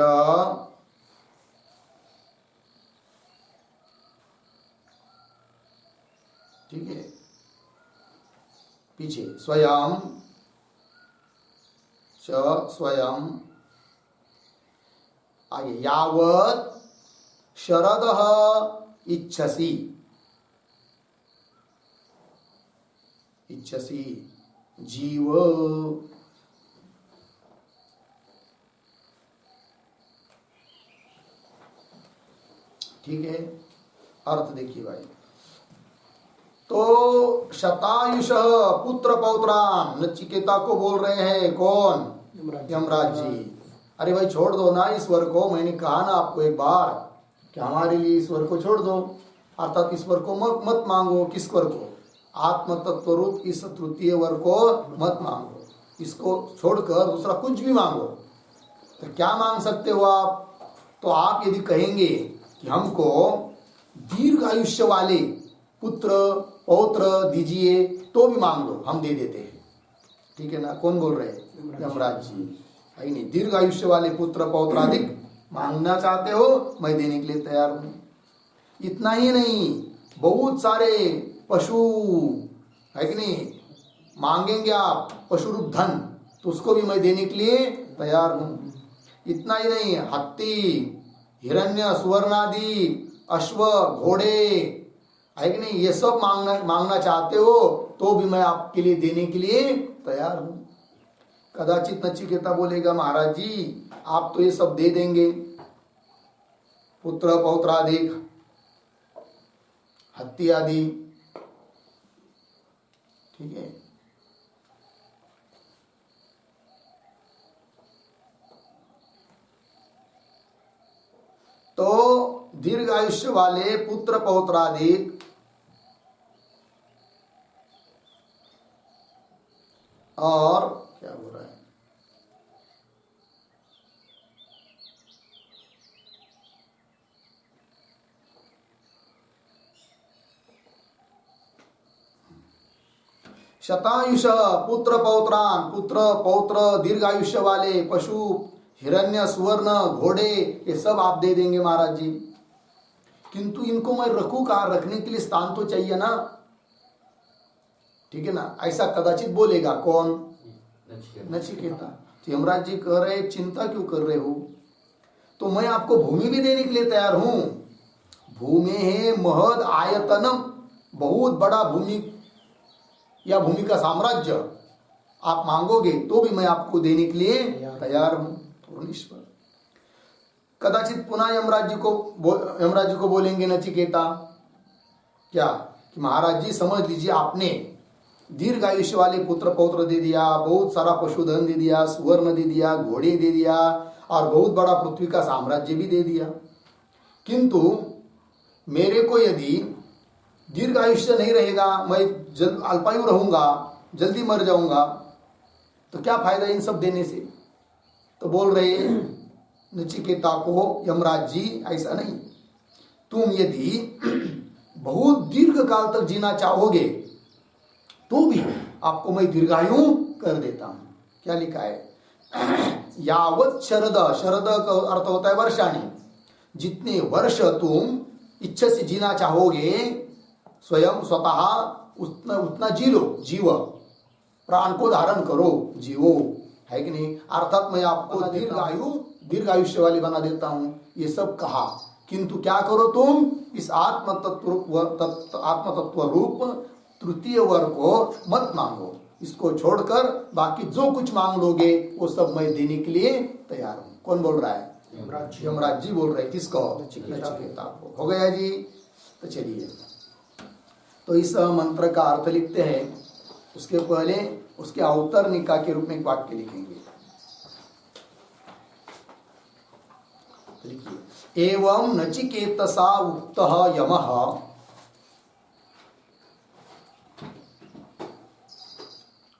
ठीक है, पीछे स्वयं च स्वयं। आगे यावत् शरदः इच्छसि। इच्छसि जीव। ठीक है, अर्थ देखिए भाई। तो शतायुषः पुत्र पौत्रान नचिकेता को बोल रहे हैं कौन? यमराज जी। अरे भाई छोड़ दो ना ईश्वर को, मैंने कहा ना आपको एक बार कि हमारे लिए ईश्वर को छोड़ दो, अर्थात ईश्वर को मत मांगो। किस वर को? आत्म तत्व रूप इस तृतीय वर को मत मांगो। इसको छोड़कर दूसरा कुछ भी मांगो। तो क्या मांग सकते हो आप? तो आप यदि कहेंगे कि हमको दीर्घ आयुष्य वाले पुत्र पौत्र दीजिए तो भी मांग लो, हम दे देते हैं। ठीक है ना? कौन बोल रहे हैं? यमराज जी। है नहीं? दीर्घ आयुष्य वाले पुत्र पौत्राधिक मांगना चाहते हो, मैं देने के लिए तैयार हूं। इतना ही नहीं, बहुत सारे पशु है कि नहीं मांगेंगे आप, पशु रूप धन, तो उसको भी मैं देने के लिए तैयार हूं। इतना ही नहीं, हत्ती, हिरण्य, सुवर्णादि, अश्व, घोड़े, है कि नहीं, ये सब मांगना चाहते हो तो भी मैं आपके लिए देने के लिए तैयार हूं। कदाचित नचिकेता बोलेगा, महाराज जी आप तो ये सब दे देंगे, पुत्र पौत्राधिक, हत्ती आदि, ठीक है। तो दीर्घ आयुष्य वाले पुत्र पौत्राधिक और क्या हो रहा है, शतायुष पुत्र पौत्रान, पुत्र पौत्र दीर्घ आयुष्य वाले पशु, हिरण्य, सुवर्ण, घोड़े, ये सब आप दे देंगे महाराज जी, किंतु इनको मैं रखूं कहां? रखने के लिए स्थान तो चाहिए ना, ठीक है ना? ऐसा कदाचित बोलेगा कौन? नचिकेता। तो यमराज जी कह रहे चिंता क्यों कर रहे हो, तो मैं आपको भूमि भी देने के लिए तैयार हूं। भूमि है महद आयतनम, बहुत बड़ा भूमि या भूमि का साम्राज्य आप मांगोगे तो भी मैं आपको देने के लिए तैयार हूं। ईश्वर कदाचित पुनः यमराज जी को बोलेंगे नचिकेता क्या कि महाराज जी समझ लीजिए, आपने दीर्घ आयुष्य वाले पुत्र पौत्र दे दिया, बहुत सारा पशुधन दे दिया, सुवर्ण दे दिया, घोड़े दे दिया और बहुत बड़ा पृथ्वी का साम्राज्य भी दे दिया, किंतु मेरे को यदि दीर्घ आयुष्य नहीं रहेगा, मैं अल्पायु रहूंगा, जल्दी मर जाऊंगा, तो क्या फायदा इन सब देने से? तो बोल रहे नचिकेता को यमराज जी ऐसा नहीं, तुम यदि बहुत दीर्घ काल तक जीना चाहोगे तो भी आपको मैं दीर्घायु कर देता हूं। क्या लिखा है? यावत शरद, शरद का अर्थ होता है वर्षाणी, जितने वर्ष तुम इच्छा से जीना चाहोगे स्वयं स्वतः उतना जी लो, जीव, प्राण को धारण करो, जीवो, है कि नहीं? अर्थात मैं आपको दीर्घ आयुष्य वाली बना देता हूं, ये सब कहा, किंतु क्या करो तुम? इस आत्म तत्व रूप तृतीय वर्ग को मत मांगो, इसको छोड़कर बाकी जो कुछ मांग लोगे वो सब मैं देने के लिए तैयार हूं। कौन बोल रहा है? यमराज जी बोल रहे हैं। किसको? नचिकेता को। हो गया जी। तो चलिए, तो इस मंत्र का अर्थ लिखते हैं, उसके पहले उसके अवतरणिका के रूप में एक वाक्य लिखेंगे। लिखिए, एवं नचिकेतसा उक्तः यमः,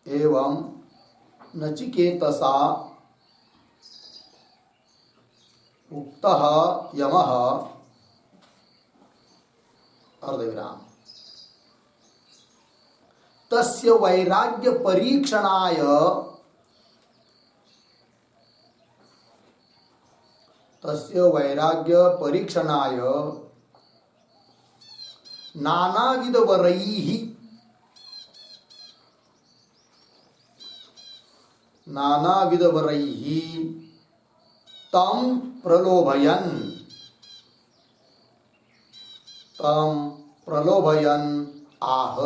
एवं नचिकेतसा उक्तः यमः अर्धविराम तस्य वैराग्य परीक्षणाय नानाविधवरैः तं प्रलोभयन् आह।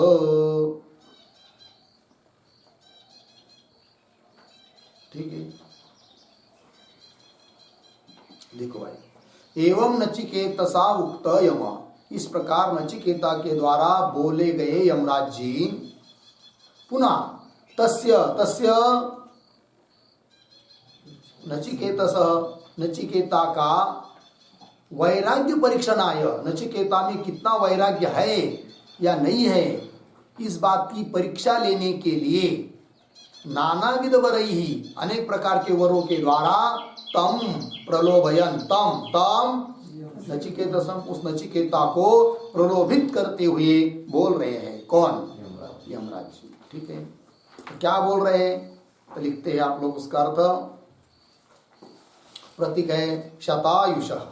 ठीक है, देखो भाई, एवं नचिकेतसा उक्त यम, इस प्रकार नचिकेता के द्वारा बोले गए यमराज जी, पुनः तस्य नचिकेता का वैराग्य परीक्षणाय, नचिकेता में कितना वैराग्य है या नहीं है, इस बात की परीक्षा लेने के लिए नानाविध वरैहि, अनेक प्रकार के वरों के द्वारा, तम प्रलोभयन, तम नचिकेतसम, उस नचिकेता को प्रलोभित करते हुए बोल रहे हैं। कौन? यमराज जी। ठीक है, तो क्या बोल रहे हैं? तो लिखते हैं आप लोग उसका अर्थ। प्रतीक है शतायुषः,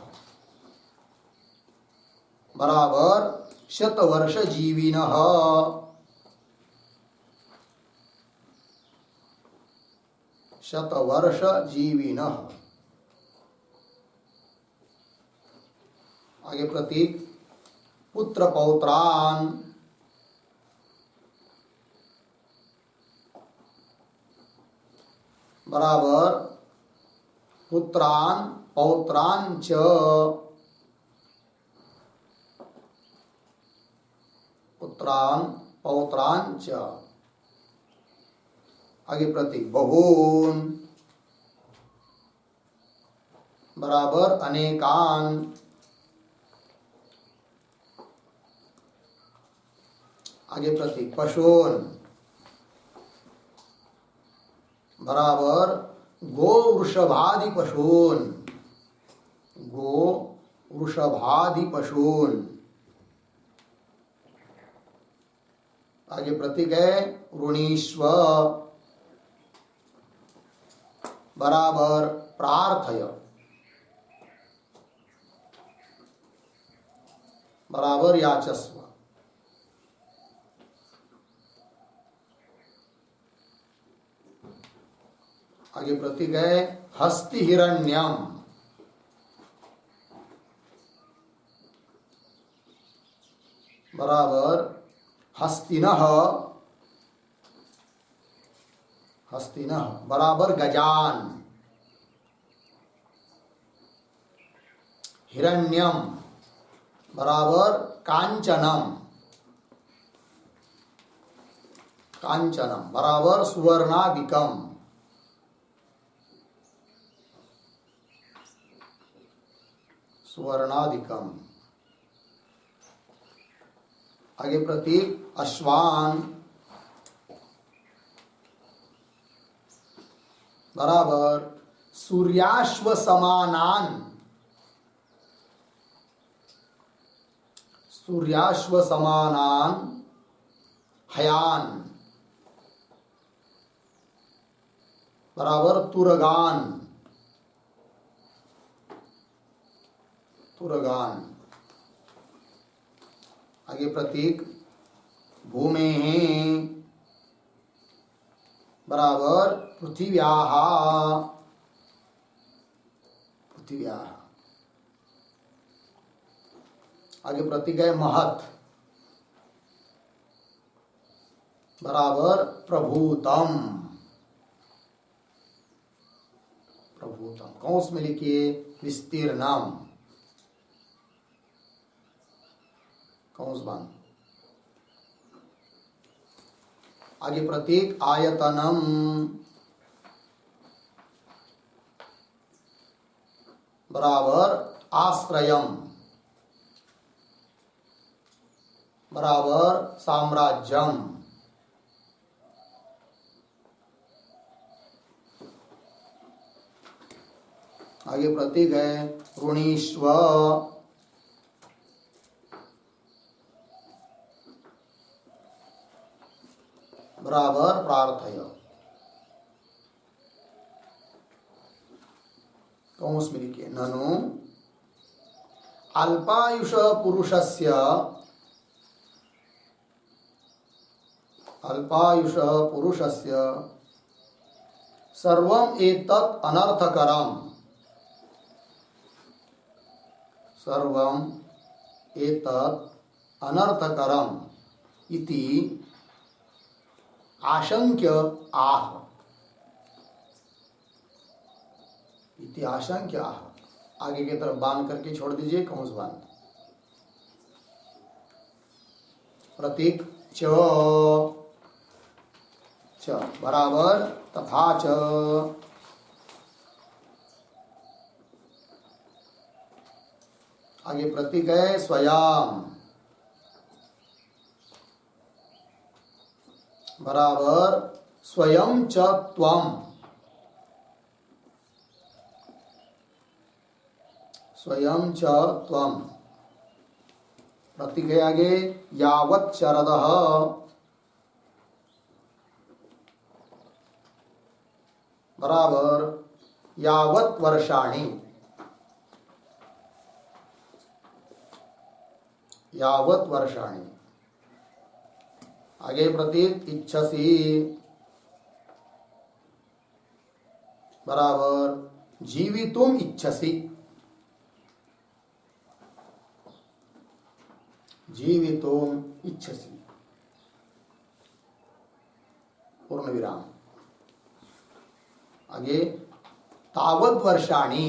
बराबर शतवर्ष जीविनः। शतवर्ष जीविनः। आगे प्रतीक पुत्र पौत्रान, बराबर पुत्रान पौत्रान च। पुत्रान पौत्रान च। आगे प्रतीक बहून, बराबर अनेकान। आगे प्रतीक पशून, बराबर गो वृषभादि पशून। गो वृषभादि पशून। आगे प्रतीक है ऋणीष्व, बराबर प्रार्थय, बराबर याचस्व। आगे प्रतीक है हस्ति हिरण्यम, बराबर हस्तिनः। हस्तिनः, बराबर गजान। हिरण्यम, बराबर कांचनम। कांचनम, बराबर सुवर्णादिकम। सुवर्णादिकम। आगे प्रतीक अश्वान, बराबर सूर्याश्व समानान। सूर्याश्व समानान हयान, बराबर तुरगान। तुरगान। आगे प्रतीक भूमे, बराबर पृथिव्याः। पृथिव्याः। आगे प्रतीक है महत, बराबर प्रभूतम। प्रभूतम कौंस में लिखिए विस्तीर्णम। कौंस बंद। आगे प्रतीक आयतनम, बराबर आश्रयम, बराबर साम्राज्यम। आगे प्रतीक है ऋणीष्व, बराबर प्रार्थय। कौंस में लिखिए ननु अल्पायुष पुरुषस्य, अल्पायुष पुरुषस्य सर्वम एतत् अनर्थकरम। सर्वम एतत् अनर्थकरम इति आशंक्य आह। इति आशंक्य आह। आगे की तरफ बांध करके छोड़ दीजिए कौंस बांध। प्रतीक च, च बराबर तथा च। आगे प्रतीक है स्वयं, बराबर स्वयं च त्वम। स्वयं च त्वम। प्रतीक है आगे यावत् शरदः, बराबर यावत वर्षाणि, यावत वर्षाणि। आगे प्रतीक इच्छसी बराबर जीवितुम इच्छसी, जीवितुम इच्छसी, पूर्ण विराम। आगे तावत वर्षाणि,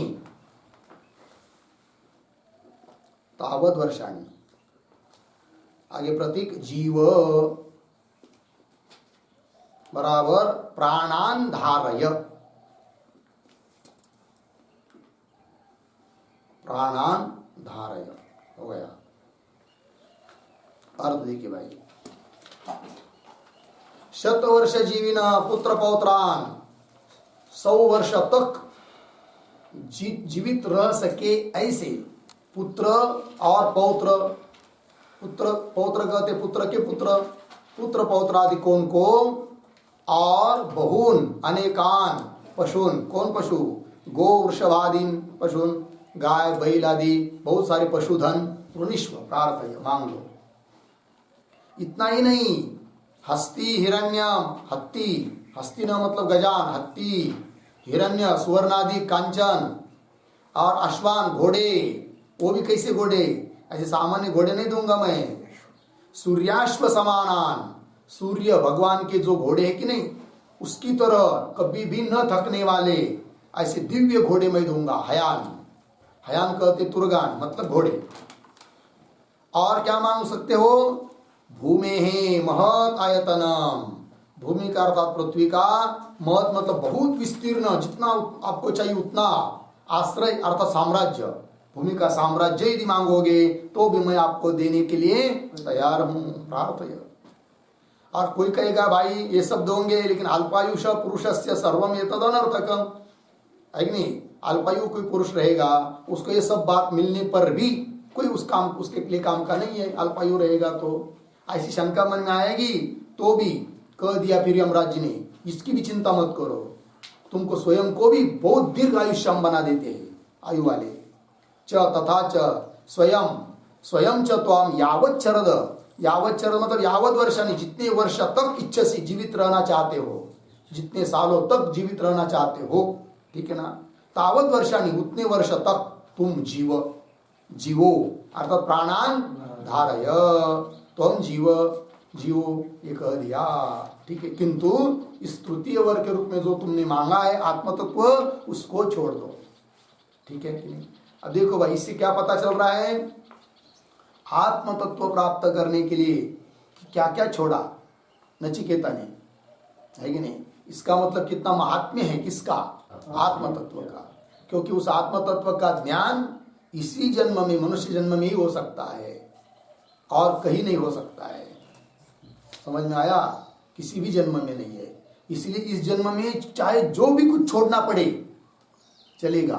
तावत वर्षाणि। आगे प्रतीक जीव बराबर प्राणान धारय, प्राणान धारय हो गया। अर्थ देखिए भाई, 100 वर्ष जीविना पुत्र पौत्रान, 100 वर्ष तक जीवित रह सके ऐसे पुत्र और पौत्र, पुत्र पौत्र कहते पुत्र के पुत्र, पुत्र पौत्र आदि कौन को, और बहुन अनेकान पशुन, कौन पशु, गो वृषभादीन पशुन, गाय बैल आदि बहुत सारे पशुधन, वृणीष्व प्रार्थय मांग लो। इतना ही नहीं, हस्ती हिरण्यम, हत्ती, हस्ती न मतलब गजान, हत्ती, हिरण्य सुवर्णादि कांचन, और अश्वान घोड़े, वो भी कैसे घोड़े, ऐसे सामान्य घोड़े नहीं दूंगा मैं, सूर्याश्व समानान, सूर्य भगवान के जो घोड़े हैं कि नहीं उसकी तरह कभी भी न थकने वाले ऐसे दिव्य घोड़े मैं दूंगा। हयान, हयान कहते तुर्गान मतलब घोड़े। और क्या मांग सकते हो, भूमे है महत आयतनम, भूमि का अर्थात पृथ्वी का, महत मतलब बहुत विस्तीर्ण, जितना आपको चाहिए उतना, आश्रय अर्थात साम्राज्य, भूमि का साम्राज्य यदि मांगोगे तो भी मैं आपको देने के लिए तैयार हूं, प्रार्थय। और कोई कहेगा भाई ये सब दोगे लेकिन अल्पायुष पुरुषस्य सर्वम एतद अनर्थकम, है कि नहीं, अल्पायु कोई पुरुष रहेगा उसको ये सब बात मिलने पर भी कोई उस काम उसके लिए काम का नहीं है, अल्पायु रहेगा तो ऐसी शंका मन में आएगी। तो भी कह दिया फिर यमराज जी ने, इसकी भी चिंता मत करो, तुमको स्वयं को भी बहुत दीर्घ आयुष्यम बना देते हैं आयु वाले। च तथा च स्वयं, स्वयं च त्वाम यावत शरद, यावत शरद मतलब यावत वर्षानी, जितने वर्ष तक इच्छसी जीवित रहना चाहते हो, जितने सालों तक जीवित रहना चाहते हो, ठीक है ना, तावत वर्षानी उतने वर्ष तक तुम जीव, जीवो अर्थात प्राणान धारय, तुम जीव जीवो, ये कह दिया, ठीक है। किंतु इस तृतीय वर्ग के रूप में जो तुमने मांगा है आत्मतत्व, उसको छोड़ दो, ठीक है कि नहीं। अब देखो भाई इससे क्या पता चल रहा है, आत्म तत्व प्राप्त करने के लिए क्या क्या छोड़ा नचिकेता ने, है कि नहीं। इसका मतलब कितना महात्म्य है किसका, आत्म तत्व का, क्योंकि उस आत्म तत्व का ज्ञान इसी जन्म में, मनुष्य जन्म में ही हो सकता है और कहीं नहीं हो सकता है। समझ में आया, किसी भी जन्म में नहीं है। इसलिए इस जन्म में चाहे जो भी कुछ छोड़ना पड़े चलेगा,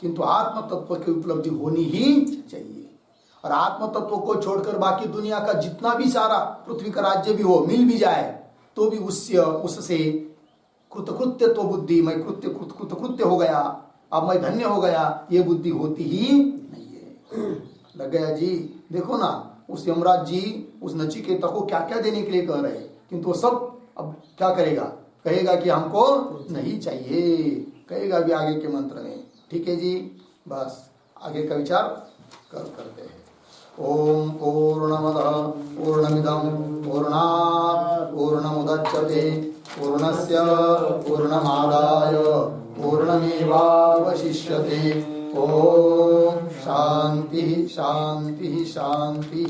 किंतु आत्म तत्व की उपलब्धि होनी ही चाहिए। और आत्म तत्व को छोड़कर बाकी दुनिया का जितना भी सारा पृथ्वी का राज्य भी हो, मिल भी जाए, तो भी उससे कृतकृत्य तो बुद्धि, मैं कृतकृत्य हो गया, अब मैं धन्य हो गया, ये बुद्धि होती ही नहीं है। लग गया जी। देखो ना उस यमराज जी उस नचिकेता को क्या क्या देने के लिए कह रहे हैं, किंतु वो सब अब क्या करेगा, कहेगा कि हमको नहीं चाहिए, कहेगा भी आगे के मंत्र में, ठीक है जी। बस आगे का विचार करते हैं। ओम पूर्णमदः पूर्णमिदं पूर्णात् पूर्णमुदच्यते पूर्णस्य पूर्णमादाय पूर्णमेवावशिष्यते। ओम शांति शांति शांति।